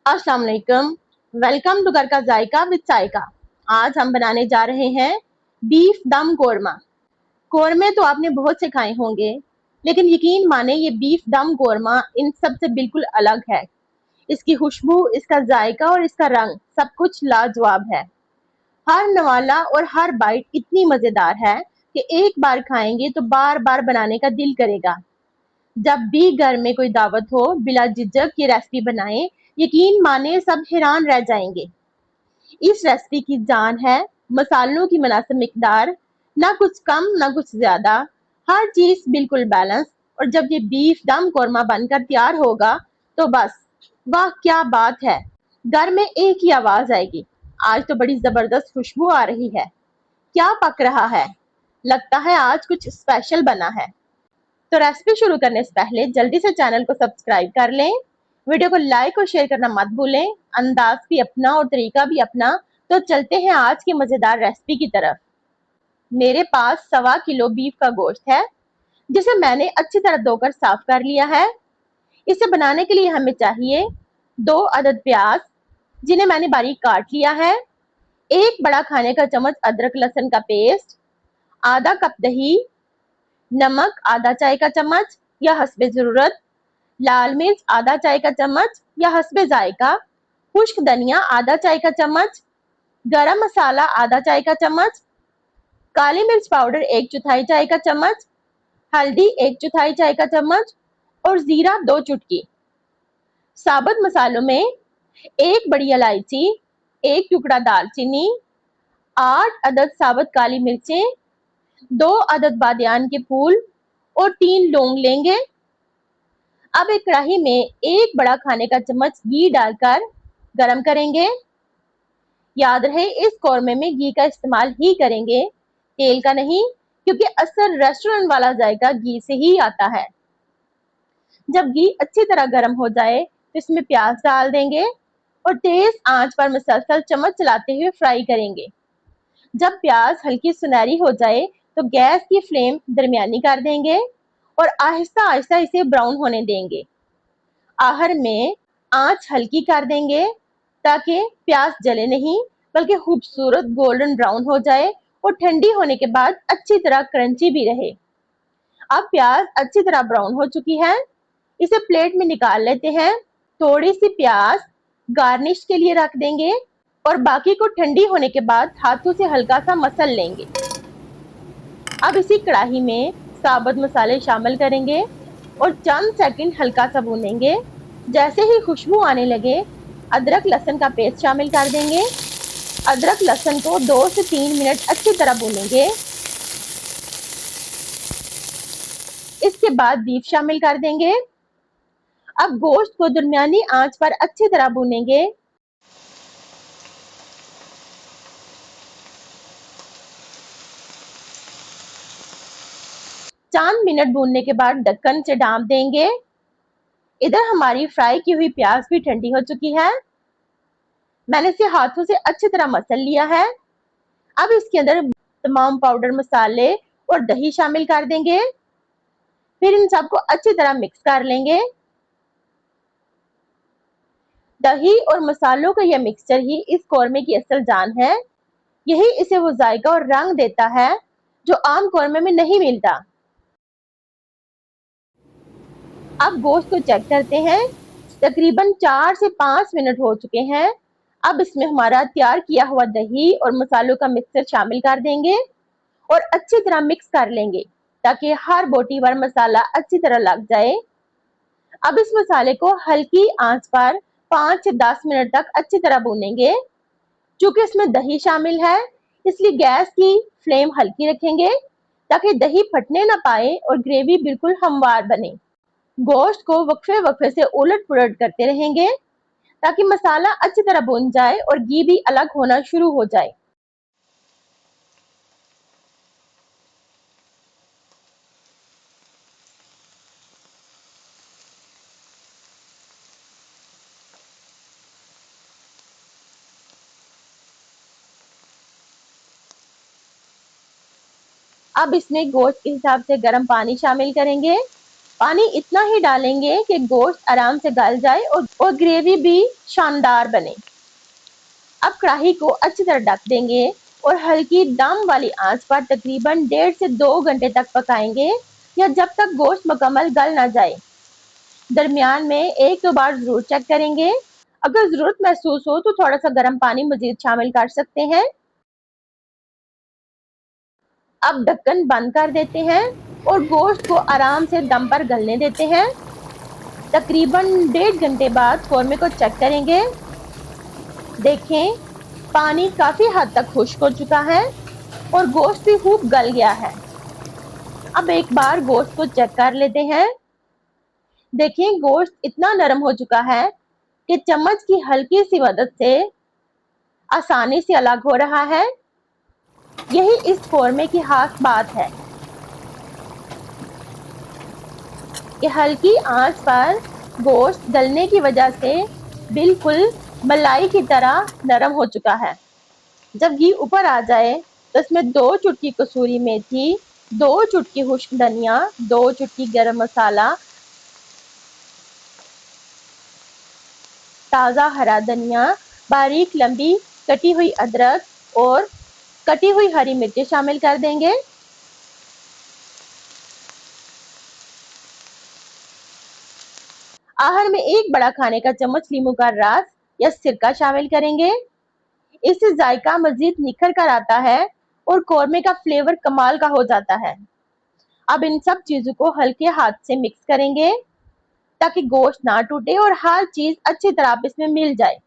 अस्सलाम वालेकुम। Welcome to घर का जायका विद सायका। आज हम बनाने जा रहे हैं बीफ दम कोरमा। कोरमे तो आपने बहुत से खाए होंगे, लेकिन यकीन माने ये बीफ दम कोरमा इन सब से बिल्कुल अलग है। इसकी खुशबू, इसका जायका और इसका रंग सब कुछ लाजवाब है। हर नवाला और हर बाइट इतनी मजेदार है कि एक बार खाएंगे तो बार बार बनाने का दिल करेगा। जब भी घर में कोई दावत हो, बिला झिझक ये रेसिपी बनाएं। यकीन माने सब हैरान रह जाएंगे। इस रेसिपी की जान है मसालों की मुनासिब मिकदार, ना कुछ कम ना कुछ ज्यादा, हर चीज बिल्कुल बैलेंस। और जब ये बीफ दम कोरमा बनकर तैयार होगा तो बस वाह क्या बात है। घर में एक ही आवाज आएगी, आज तो बड़ी जबरदस्त खुशबू आ रही है। क्या पक रहा है? लगता है आज कुछ स्पेशल बना है। तो रेसिपी शुरू करने से पहले जल्दी से चैनल को सब्सक्राइब कर लें। वीडियो को लाइक और शेयर करना मत भूलें। अंदाज भी अपना और तरीका भी अपना। तो चलते हैं आज की मजेदार रेसिपी की तरफ। मेरे पास 1.25 किलो बीफ का गोश्त है, जिसे मैंने अच्छी तरह धोकर साफ कर लिया है। इसे बनाने के लिए हमें चाहिए 2 अदद प्याज, जिन्हें मैंने बारीक काट लिया है, एक बड़ा खाने का चम्मच अदरक लहसुन का पेस्ट, आधा कप दही, नमक आधा चाय का चम्मच या हस्बे जरूरत, लाल मिर्च आधा चाय का चम्मच या हस्बे जायका, खुश्क धनिया आधा चाय का चम्मच, गरम मसाला आधा चाय का चम्मच, काली मिर्च पाउडर 1/4 चाय का चम्मच, हल्दी 1/4 चाय का चम्मच और जीरा 2 चुटकी। साबुत मसालों में एक बड़ी इलायची, एक टुकड़ा दालचीनी, 8 अदद साबुत काली मिर्चें, 2 अदद बादियान के फूल और 3 लौंग लेंगे। अब एक कढ़ाई में एक बड़ा खाने का चम्मच घी डालकर गरम करेंगे। याद रहे इस कौरमे में घी का इस्तेमाल ही करेंगे, तेल का नहीं, क्योंकि अक्सर रेस्टोरेंट वाला जायका घी से ही आता है। जब घी अच्छी तरह गर्म हो जाए तो इसमें प्याज डाल देंगे और तेज आंच पर मुसलसल चम्मच चलाते हुए फ्राई करेंगे। जब प्याज हल्की सुनहरी हो जाए तो गैस की फ्लेम दरमियानी कर देंगे और आहिस्ता आहिस्ता इसे ब्राउन होने देंगे। आखिर में आंच हल्की कर देंगे ताकि प्याज जले नहीं, बल्कि खूबसूरत गोल्डन ब्राउन हो जाए और ठंडी होने के बाद अच्छी तरह क्रंची भी रहे। अब प्याज अच्छी तरह ब्राउन हो चुकी है, इसे प्लेट में निकाल लेते हैं। थोड़ी सी प्याज गार्निश के लिए रख देंगे और बाकी को ठंडी होने के बाद हाथों से हल्का सा मसल लेंगे। अब इसी कढ़ाई में साबुत मसाले शामिल करेंगे और चंद सेकंड हल्का सा भूनेंगे। जैसे ही खुशबू आने लगे, अदरक लहसुन का पेस्ट शामिल कर देंगे। अदरक लहसुन को 2 से 3 मिनट अच्छी तरह भूनेंगे। इसके बाद बीफ शामिल कर देंगे। अब गोश्त को दरमियानी आंच पर अच्छी तरह भूनेंगे। चंद मिनट भूनने के बाद ढक्कन से ढांप देंगे। इधर हमारी फ्राई की हुई प्याज भी ठंडी हो चुकी है। मैंने इसे हाथों से अच्छी तरह मसल लिया है। अब इसके अंदर तमाम पाउडर मसाले और दही शामिल कर देंगे। फिर इन सबको अच्छी तरह मिक्स कर लेंगे। दही और मसालों का यह मिक्सचर ही इस कौरमे की असल जान है। यही इसे वो जायका और रंग देता है जो आम कौरमे में नहीं मिलता। अब गोश्त को चेक करते हैं। तकरीबन 4 से 5 मिनट हो चुके हैं। अब इसमें हमारा तैयार किया हुआ दही और मसालों का मिक्सचर शामिल कर देंगे और अच्छी तरह मिक्स कर लेंगे ताकि हर बोटी पर मसाला अच्छी तरह लग जाए। अब इस मसाले को हल्की आंच पर 5 से 10 मिनट तक अच्छी तरह भूनेंगे। चूंकि इसमें दही शामिल है, इसलिए गैस की फ्लेम हल्की रखेंगे ताकि दही फटने ना पाए और ग्रेवी बिल्कुल हमवार बने। गोश्त को वक्फे वक्फे से उलट पुलट करते रहेंगे ताकि मसाला अच्छी तरह भुन जाए और घी भी अलग होना शुरू हो जाए। अब इसमें गोश्त के हिसाब से गर्म पानी शामिल करेंगे। पानी इतना ही डालेंगे कि गोश्त आराम से गल जाए और ग्रेवी भी शानदार बने। अब कढ़ाई को अच्छी तरह ढक देंगे और हल्की दम वाली आंच पर तकरीबन 1.5 से 2 घंटे तक पकाएंगे, या जब तक गोश्त मुकम्मल गल ना जाए। दरमियान में 1-2 बार जरूर चेक करेंगे। अगर जरूरत महसूस हो तो थोड़ा सा गर्म पानी मजीद शामिल कर सकते हैं। अब ढक्कन बंद कर देते हैं और गोश्त को आराम से दम पर गलने देते हैं। तकरीबन 1.5 घंटे बाद कौरमे को चेक करेंगे। देखें, पानी काफी हद तक खुश्क हो चुका है और गोश्त भी खूब गल गया है। अब एक बार गोश्त को चेक कर लेते हैं। देखें, गोश्त इतना नरम हो चुका है कि चम्मच की हल्की सी मदद से आसानी से अलग हो रहा है। यही इस कौरमे की खास बात है कि हल्की आंच पर गोश्त गलने की वजह से बिल्कुल मलाई की तरह नरम हो चुका है। जब घी ऊपर आ जाए तो इसमें 2 चुटकी कसूरी मेथी, 2 चुटकी खुश्क धनिया, 2 चुटकी गरम मसाला, ताज़ा हरा धनिया, बारीक लंबी कटी हुई अदरक और कटी हुई हरी मिर्चें शामिल कर देंगे। आखिर में 1 बड़ा खाने का चम्मच नींबू का रस या सिरका शामिल करेंगे। इससे जायका मजीद निखर कर आता है और कौरमे का फ्लेवर कमाल का हो जाता है। अब इन सब चीजों को हल्के हाथ से मिक्स करेंगे ताकि गोश्त ना टूटे और हर चीज अच्छी तरह इसमें मिल जाए।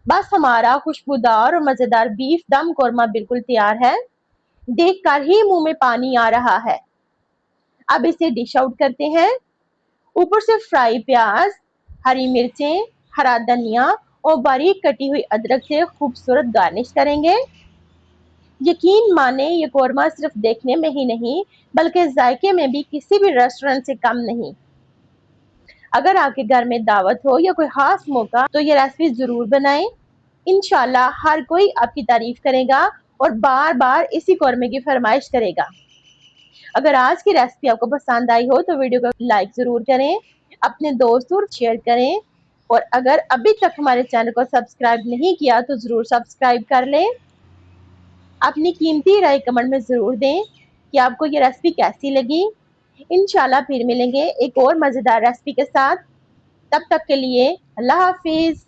बस हमारा खुशबूदार और मजेदार बीफ दम कौरमा बिल्कुल तैयार है। देखकर ही मुंह में पानी आ रहा है। अब इसे डिश आउट करते हैं। ऊपर से फ्राई प्याज, हरी मिर्चें, हरा धनिया और बारीक कटी हुई अदरक से खूबसूरत गार्निश करेंगे। यकीन माने, ये कौरमा सिर्फ देखने में ही नहीं बल्कि जायके में भी किसी भी रेस्टोरेंट से कम नहीं। अगर आपके घर में दावत हो या कोई खास मौका तो ये रेसिपी जरूर बनाएं। इंशाल्लाह हर कोई आपकी तारीफ करेगा और बार बार इसी कौरमे की फरमाइश करेगा। अगर आज की रेसिपी आपको पसंद आई हो तो वीडियो को लाइक जरूर करें, अपने दोस्तों और शेयर करें, और अगर अभी तक हमारे चैनल को सब्सक्राइब नहीं किया तो जरूर सब्सक्राइब कर लें। अपनी कीमती राय कमेंट में जरूर दें कि आपको ये रेसिपी कैसी लगी। इंशाल्लाह फिर मिलेंगे एक और मजेदार रेसिपी के साथ। तब तक के लिए अल्लाह हाफिज।